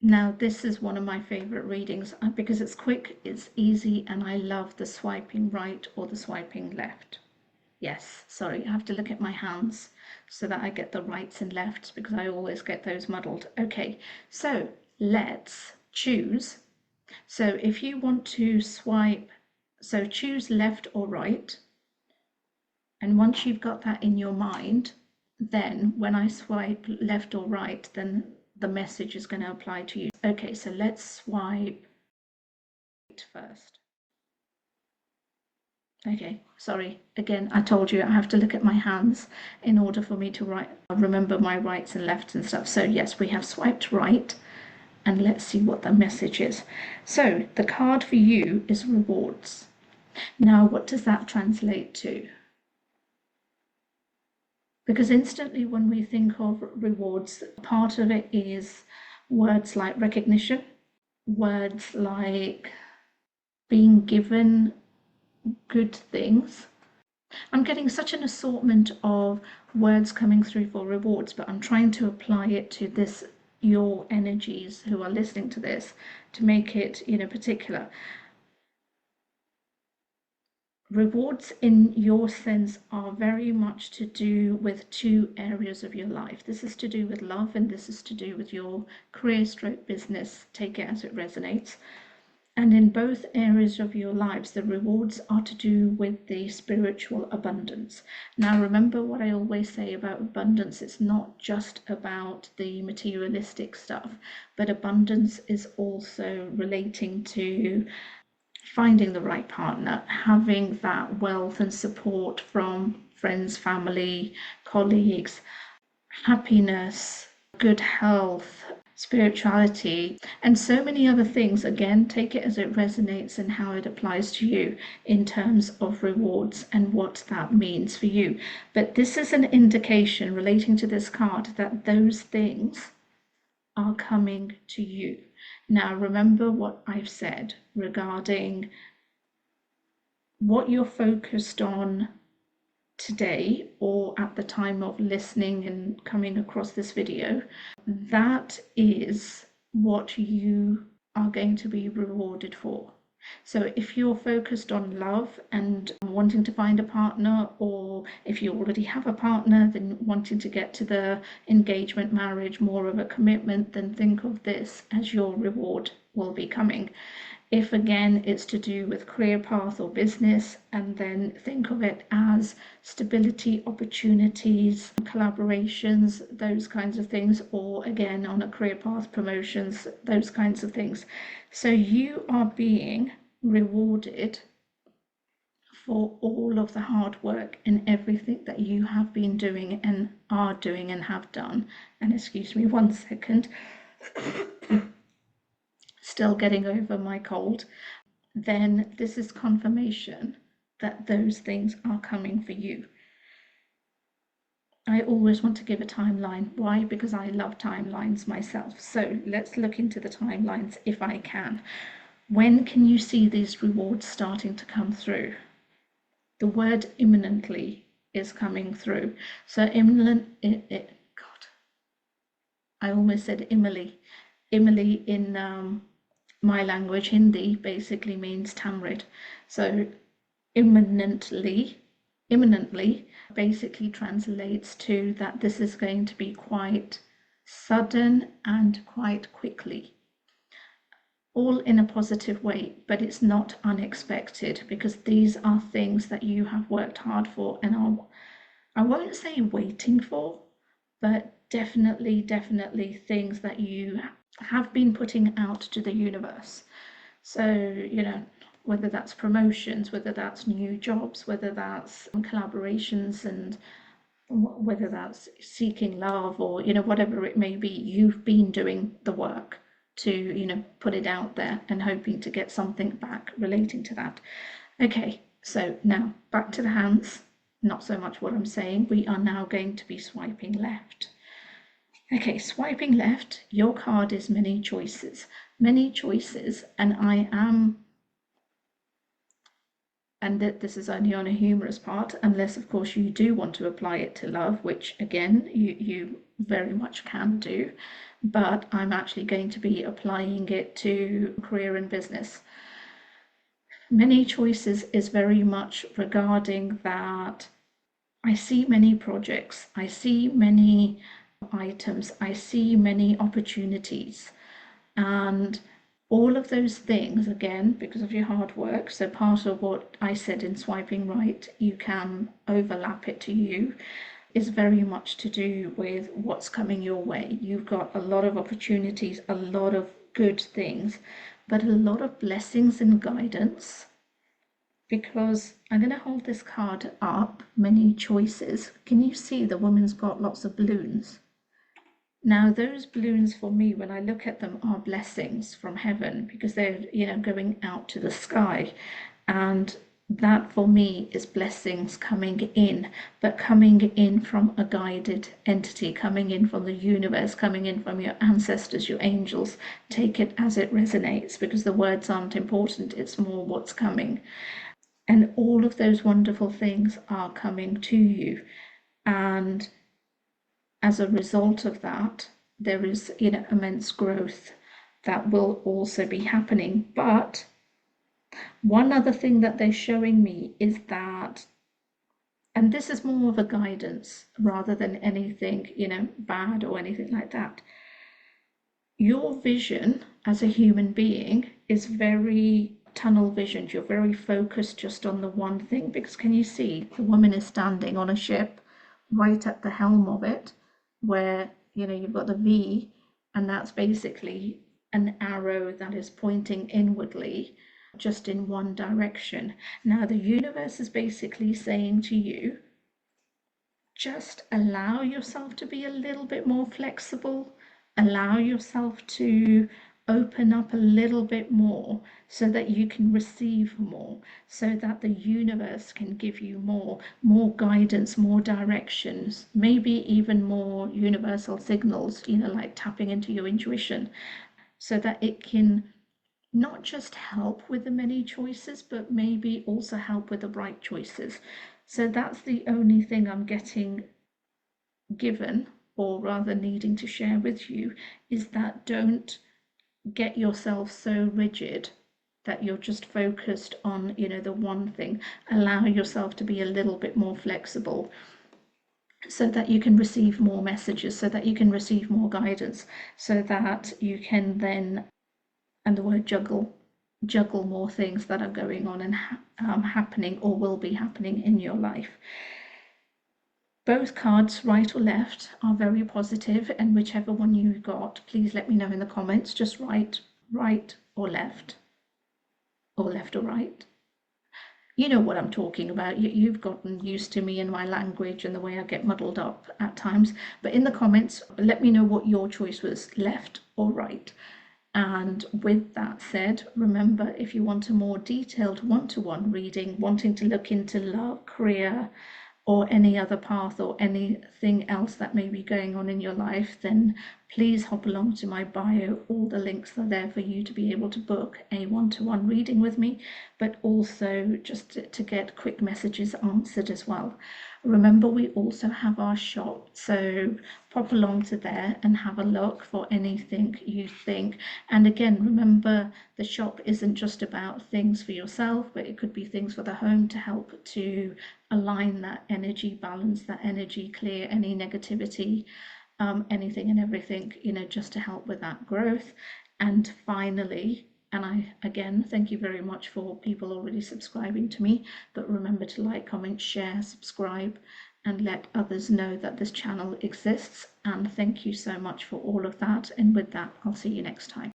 Now, this is one of my favorite readings because it's quick, it's easy, and I love the swiping right or the swiping left. Yes, sorry, I have to look at my hands so that I get the rights and lefts because I always get those muddled. Okay, so let's choose. So if you want to swipe, so choose left or right. And once you've got that in your mind, then when I swipe left or right, then the message is going to apply to you. Okay, so let's swipe right first. Okay, sorry. Again, I told you I have to look at my hands in order for me to remember my rights and lefts and stuff. So yes, we have swiped right, and let's see what the message is. So the card for you is rewards. Now, what does that translate to? Because instantly when we think of rewards, part of it is words like recognition, words like being given good things. I'm getting such an assortment of words coming through for rewards, but I'm trying to apply it to this, your energies who are listening to this, to make it, particular. Rewards in your sense are very much to do with two areas of your life. This is to do with love, and this is to do with your career stroke business. Take it as it resonates. And in both areas of your lives, the rewards are to do with the spiritual abundance. Now, remember what I always say about abundance. It's not just about the materialistic stuff, but abundance is also relating to finding the right partner, having that wealth and support from friends, family, colleagues, happiness, good health, spirituality, and so many other things. Again, take it as it resonates and how it applies to you in terms of rewards and what that means for you. But this is an indication relating to this card that those things are coming to you. Now, remember what I've said regarding what you're focused on today or at the time of listening and coming across this video. That is what you are going to be rewarded for. So if you're focused on love and wanting to find a partner, or if you already have a partner, then wanting to get to the engagement, marriage, more of a commitment, then think of this as your reward will be coming. If again it's to do with career path or business, and then think of it as stability, opportunities, collaborations, those kinds of things, or again on a career path, promotions, those kinds of things. So you are being rewarded for all of the hard work and everything that you have been doing and are doing and have done. And excuse me 1 second. Still getting over my cold. Then this is confirmation that those things are coming for you. I always want to give a timeline. Why? Because I love timelines myself. So let's look into the timelines if I can. When can you see these rewards starting to come through? The word imminently is coming through. So imminent, God, I almost said Emily. Emily in my language, Hindi, basically means tamrid. So imminently basically translates to that this is going to be quite sudden and quite quickly. All in a positive way, but it's not unexpected, because these are things that you have worked hard for and are, I won't say waiting for, but definitely things that you have been putting out to the universe. So, whether that's promotions, whether that's new jobs, whether that's collaborations, and whether that's seeking love, or, whatever it may be, you've been doing the work to, put it out there and hoping to get something back relating to that. Okay, so now back to the hands. Not so much what I'm saying. We are now going to be swiping left. Okay, swiping left, your card is many choices, and I am, and this is only on a humorous part, unless of course you do want to apply it to love, which again, you very much can do. but I'm actually going to be applying it to career and business. Many choices is very much regarding that. I see many projects, I see many items, I see many opportunities, and all of those things, again, because of your hard work. So, part of what I said in swiping right, you can overlap it to you, is very much to do with what's coming your way. You've got a lot of opportunities, a lot of good things, but a lot of blessings and guidance. Because I'm going to hold this card up, many choices. Can you see the woman's got lots of balloons? Now, those balloons for me, when I look at them, are blessings from heaven because they're, going out to the sky. And that for me is blessings coming in, but coming in from a guided entity, coming in from the universe, coming in from your ancestors, your angels. Take it as it resonates because the words aren't important, it's more what's coming. And all of those wonderful things are coming to you. And as a result of that, there is, immense growth that will also be happening. But one other thing that they're showing me is that, and this is more of a guidance rather than anything, bad or anything like that. Your vision as a human being is very tunnel visioned. You're very focused just on the one thing because can you see the woman is standing on a ship right at the helm of it where you've got the V, and that's basically an arrow that is pointing inwardly just in one direction. Now the universe is basically saying to you, just allow yourself to be a little bit more flexible, allow yourself to open up a little bit more so that you can receive more, so that the universe can give you more guidance, more directions, maybe even more universal signals, like tapping into your intuition, so that it can not just help with the many choices, but maybe also help with the right choices. So that's the only thing I'm getting given, or rather needing to share with you, is that don't get yourself so rigid that you're just focused on the one thing. Allow yourself to be a little bit more flexible so that you can receive more messages, so that you can receive more guidance, so that you can then, and the word juggle more things that are going on and happening or will be happening in your life. Both cards, right or left, are very positive, and whichever one you got, please let me know in the comments. Just right or left or right. You know what I'm talking about. You've gotten used to me and my language and the way I get muddled up at times. But in the comments, let me know what your choice was, left or right. And with that said, remember, if you want a more detailed one-to-one reading, wanting to look into love, career, or any other path or anything else that may be going on in your life, then please hop along to my bio. All the links are there for you to be able to book a one-to-one reading with me, but also just to get quick messages answered as well. Remember, we also have our shop, so pop along to there and have a look for anything you think. And again, remember, the shop isn't just about things for yourself, but it could be things for the home to help to align that energy, balance that energy, clear any negativity, anything and everything, just to help with that growth. And finally, and I again thank you very much for people already subscribing to me, but remember to like, comment, share, subscribe, and let others know that this channel exists. And thank you so much for all of that. And with that, I'll see you next time.